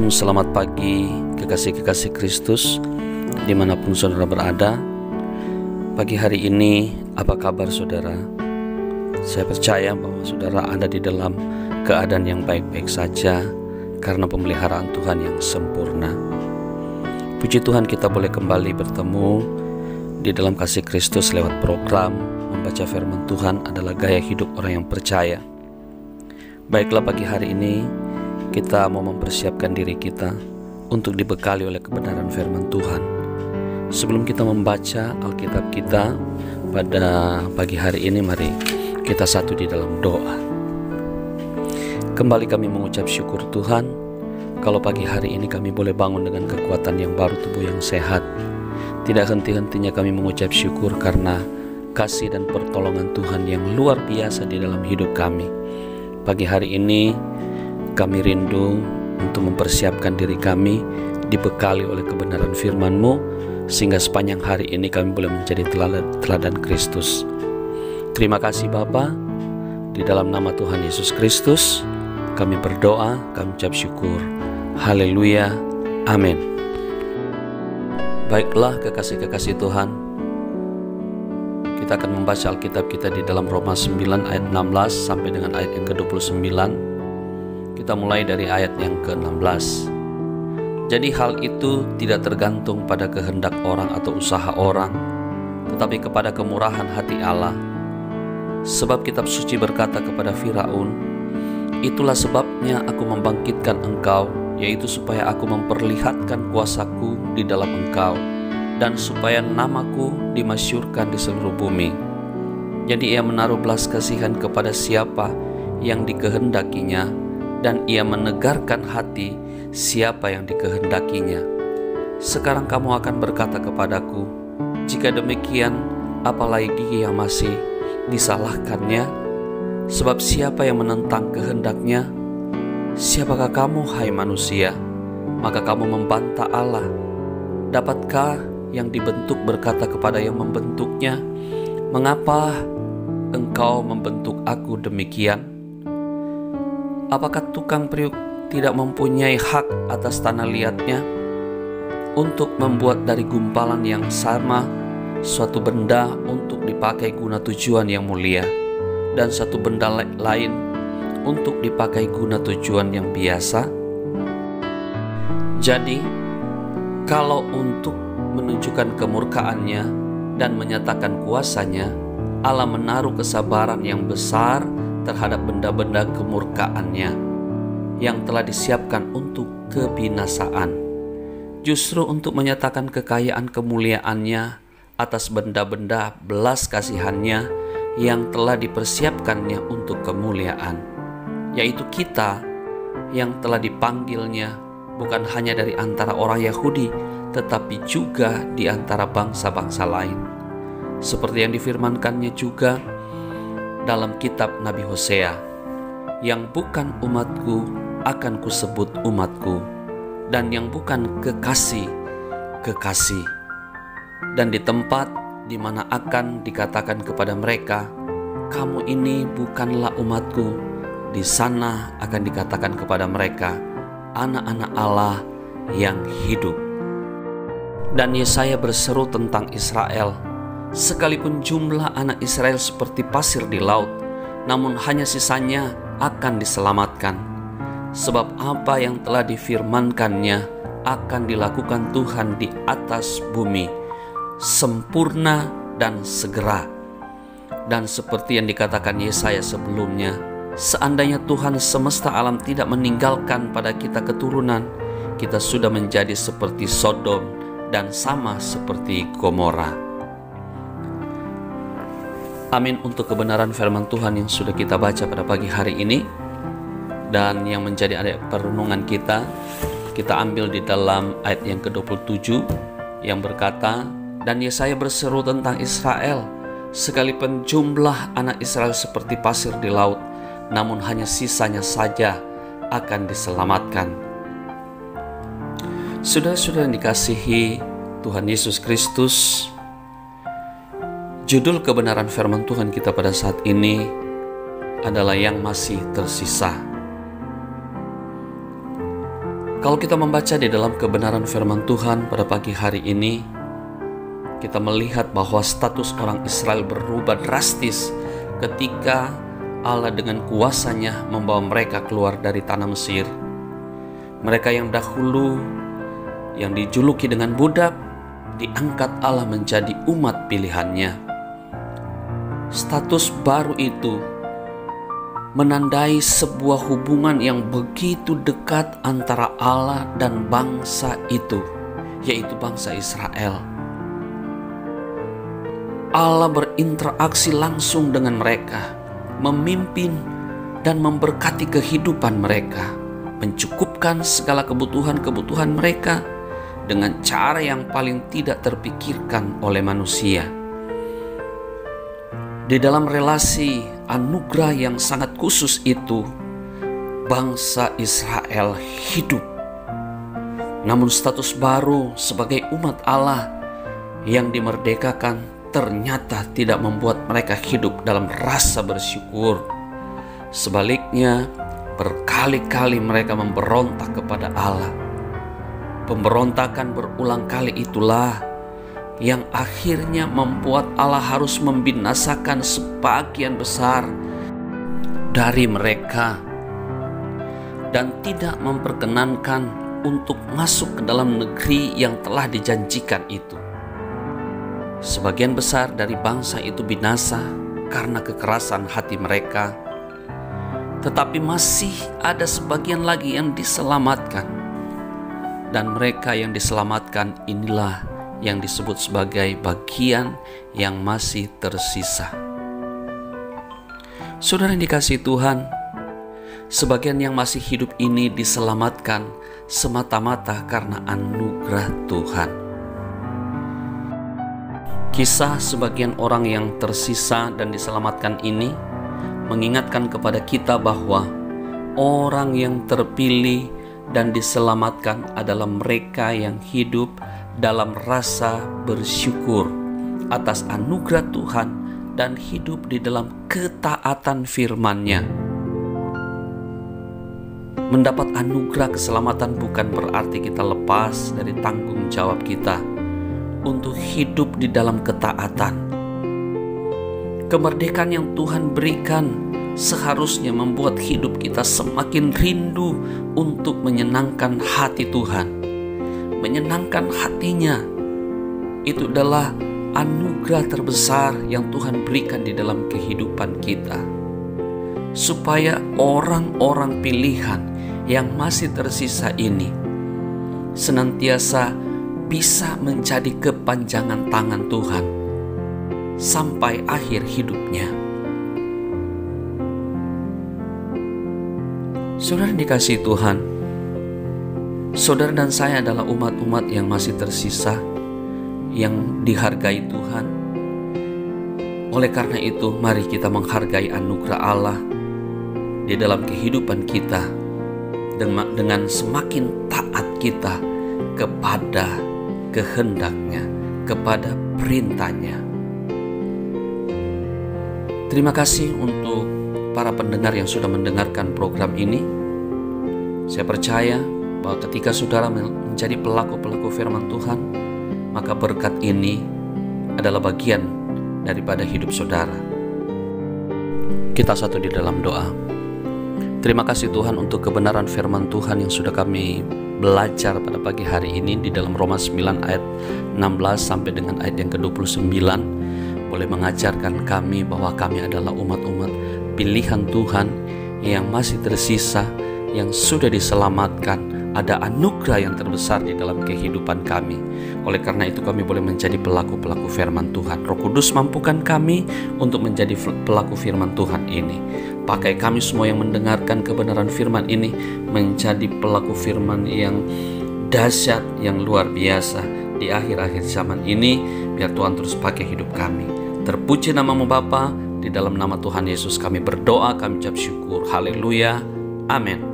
Shalom, selamat pagi kekasih-kekasih Kristus dimanapun saudara berada. Pagi hari ini, apa kabar saudara? Saya percaya bahwa saudara ada di dalam keadaan yang baik-baik saja karena pemeliharaan Tuhan yang sempurna. Puji Tuhan, kita boleh kembali bertemu di dalam kasih Kristus lewat program membaca firman Tuhan adalah gaya hidup orang yang percaya. Baiklah, pagi hari ini kita mau mempersiapkan diri kita untuk dibekali oleh kebenaran firman Tuhan. Sebelum kita membaca Alkitab kita pada pagi hari ini, mari kita satu di dalam doa. Kembali kami mengucap syukur Tuhan, kalau pagi hari ini kami boleh bangun dengan kekuatan yang baru, tubuh yang sehat. Tidak henti-hentinya kami mengucap syukur karena kasih dan pertolongan Tuhan yang luar biasa di dalam hidup kami. Pagi hari ini kami rindu untuk mempersiapkan diri kami dibekali oleh kebenaran firman-Mu, sehingga sepanjang hari ini kami boleh menjadi teladan Kristus. Terima kasih Bapa, di dalam nama Tuhan Yesus Kristus kami berdoa, kami ucap syukur. Haleluya, amin. Baiklah kekasih-kekasih Tuhan, kita akan membaca Alkitab kita di dalam Roma 9 ayat 16 sampai dengan ayat yang ke-29. Kita mulai dari ayat yang ke-16. Jadi hal itu tidak tergantung pada kehendak orang atau usaha orang, tetapi kepada kemurahan hati Allah. Sebab kitab suci berkata kepada Firaun, "Itulah sebabnya aku membangkitkan engkau, yaitu supaya aku memperlihatkan kuasaku di dalam engkau, dan supaya namaku dimasyurkan di seluruh bumi." Jadi ia menaruh belas kasihan kepada siapa yang dikehendakinya, dan ia menegarkan hati siapa yang dikehendakinya. Sekarang kamu akan berkata kepadaku, jika demikian, apalagi yang masih disalahkannya? Sebab siapa yang menentang kehendaknya? Siapakah kamu, hai manusia? Maka kamu membantah Allah. Dapatkah yang dibentuk berkata kepada yang membentuknya, mengapa engkau membentuk aku demikian? Apakah tukang periuk tidak mempunyai hak atas tanah liatnya untuk membuat dari gumpalan yang sama suatu benda untuk dipakai guna tujuan yang mulia, dan satu benda lain untuk dipakai guna tujuan yang biasa? Jadi, kalau untuk menunjukkan kemurkaannya dan menyatakan kuasanya, Allah menaruh kesabaran yang besar terhadap benda-benda kemurkaannya yang telah disiapkan untuk kebinasaan, justru untuk menyatakan kekayaan kemuliaannya atas benda-benda belas kasihannya yang telah dipersiapkannya untuk kemuliaan, yaitu kita yang telah dipanggilnya bukan hanya dari antara orang Yahudi, tetapi juga di antara bangsa-bangsa lain, seperti yang difirmankannya juga dalam kitab Nabi Hosea, yang bukan umatku akan kusebut umatku, dan yang bukan kekasih, kekasih. Dan di tempat di mana akan dikatakan kepada mereka, kamu ini bukanlah umatku, di sana akan dikatakan kepada mereka, anak-anak Allah yang hidup. Dan Yesaya berseru tentang Israel, sekalipun jumlah anak Israel seperti pasir di laut, namun hanya sisanya akan diselamatkan. Sebab apa yang telah difirmankannya akan dilakukan Tuhan di atas bumi, sempurna dan segera. Dan seperti yang dikatakan Yesaya sebelumnya, seandainya Tuhan semesta alam tidak meninggalkan pada kita keturunan, kita sudah menjadi seperti Sodom dan sama seperti Gomora. Amin untuk kebenaran firman Tuhan yang sudah kita baca pada pagi hari ini, dan yang menjadi ayat perenungan kita ambil di dalam ayat yang ke-27 yang berkata, dan Yesaya berseru tentang Israel, sekalipun jumlah anak Israel seperti pasir di laut, namun hanya sisanya saja akan diselamatkan. Saudara-saudara yang dikasihi Tuhan Yesus Kristus, judul kebenaran firman Tuhan kita pada saat ini adalah yang masih tersisa. Kalau kita membaca di dalam kebenaran firman Tuhan pada pagi hari ini, kita melihat bahwa status orang Israel berubah drastis ketika Allah dengan kuasanya membawa mereka keluar dari tanah Mesir. Mereka yang dahulu yang dijuluki dengan budak, diangkat Allah menjadi umat pilihannya. Status baru itu menandai sebuah hubungan yang begitu dekat antara Allah dan bangsa itu, yaitu bangsa Israel. Allah berinteraksi langsung dengan mereka, memimpin dan memberkati kehidupan mereka, mencukupkan segala kebutuhan-kebutuhan mereka dengan cara yang paling tidak terpikirkan oleh manusia. Di dalam relasi anugerah yang sangat khusus itu, bangsa Israel hidup. Namun status baru sebagai umat Allah yang dimerdekakan ternyata tidak membuat mereka hidup dalam rasa bersyukur. Sebaliknya, berkali-kali mereka memberontak kepada Allah. Pemberontakan berulang kali itulah yang akhirnya membuat Allah harus membinasakan sebagian besar dari mereka dan tidak memperkenankan untuk masuk ke dalam negeri yang telah dijanjikan itu. Sebagian besar dari bangsa itu binasa karena kekerasan hati mereka, tetapi masih ada sebagian lagi yang diselamatkan. Dan mereka yang diselamatkan inilah yang disebut sebagai bagian yang masih tersisa. Saudara yang dikasihi Tuhan, sebagian yang masih hidup ini diselamatkan semata-mata karena anugerah Tuhan. Kisah sebagian orang yang tersisa dan diselamatkan ini mengingatkan kepada kita bahwa orang yang terpilih dan diselamatkan adalah mereka yang hidup dalam rasa bersyukur atas anugerah Tuhan dan hidup di dalam ketaatan firman-Nya. Mendapat anugerah keselamatan bukan berarti kita lepas dari tanggung jawab kita untuk hidup di dalam ketaatan. Kemerdekaan yang Tuhan berikan seharusnya membuat hidup kita semakin rindu untuk menyenangkan hati Tuhan, menyenangkan hatinya. Itu adalah anugerah terbesar yang Tuhan berikan di dalam kehidupan kita, supaya orang-orang pilihan yang masih tersisa ini senantiasa bisa menjadi kepanjangan tangan Tuhan sampai akhir hidupnya. Saudara dikasihi Tuhan, saudara dan saya adalah umat-umat yang masih tersisa, yang dihargai Tuhan. Oleh karena itu, mari kita menghargai anugerah Allah di dalam kehidupan kita dengan semakin taat kita kepada kehendak-Nya, kepada perintah-Nya. Terima kasih untuk para pendengar yang sudah mendengarkan program ini. Saya percaya bahwa ketika saudara menjadi pelaku-pelaku firman Tuhan, maka berkat ini adalah bagian daripada hidup saudara. Kita satu di dalam doa. Terima kasih Tuhan untuk kebenaran firman Tuhan yang sudah kami belajar pada pagi hari ini di dalam Roma 9 ayat 16 sampai dengan ayat yang ke-29. Boleh mengajarkan kami bahwa kami adalah umat-umat pilihan Tuhan yang masih tersisa, yang sudah diselamatkan. Ada anugerah yang terbesar di dalam kehidupan kami. Oleh karena itu kami boleh menjadi pelaku-pelaku firman Tuhan. Roh Kudus mampukan kami untuk menjadi pelaku firman Tuhan ini. Pakai kami semua yang mendengarkan kebenaran firman ini menjadi pelaku firman yang dahsyat, yang luar biasa di akhir-akhir zaman ini. Biar Tuhan terus pakai hidup kami. Terpuji namamu Bapa. Di dalam nama Tuhan Yesus kami berdoa, kami ucap syukur. Haleluya. Amin.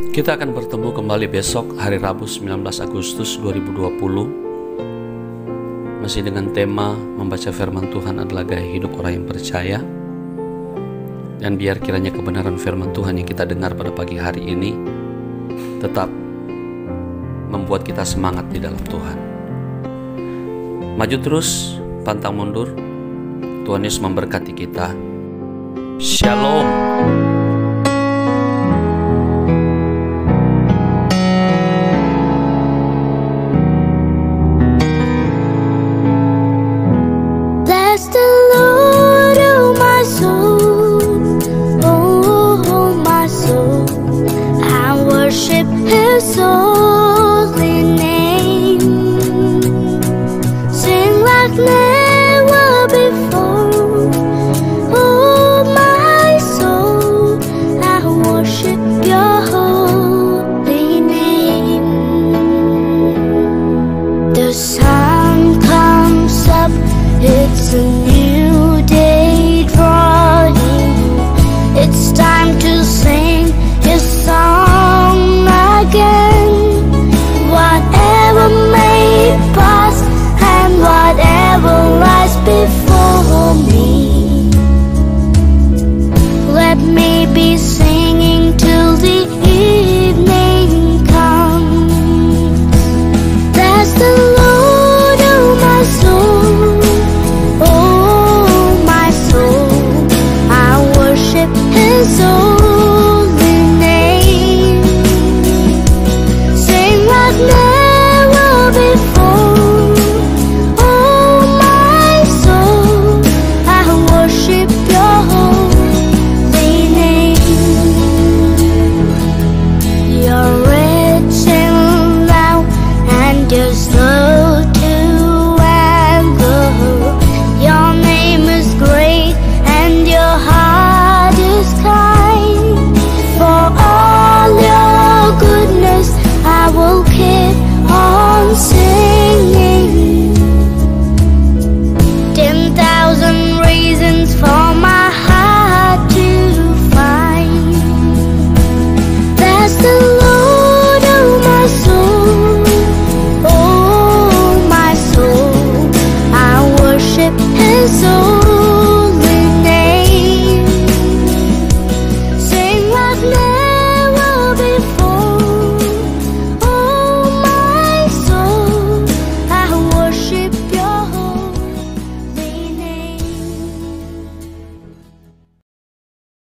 Kita akan bertemu kembali besok hari Rabu 19 Agustus 2020. Masih dengan tema membaca firman Tuhan adalah gaya hidup orang yang percaya. Dan biar kiranya kebenaran firman Tuhan yang kita dengar pada pagi hari ini tetap membuat kita semangat di dalam Tuhan. Maju terus, pantang mundur. Tuhan Yesus memberkati kita. Shalom.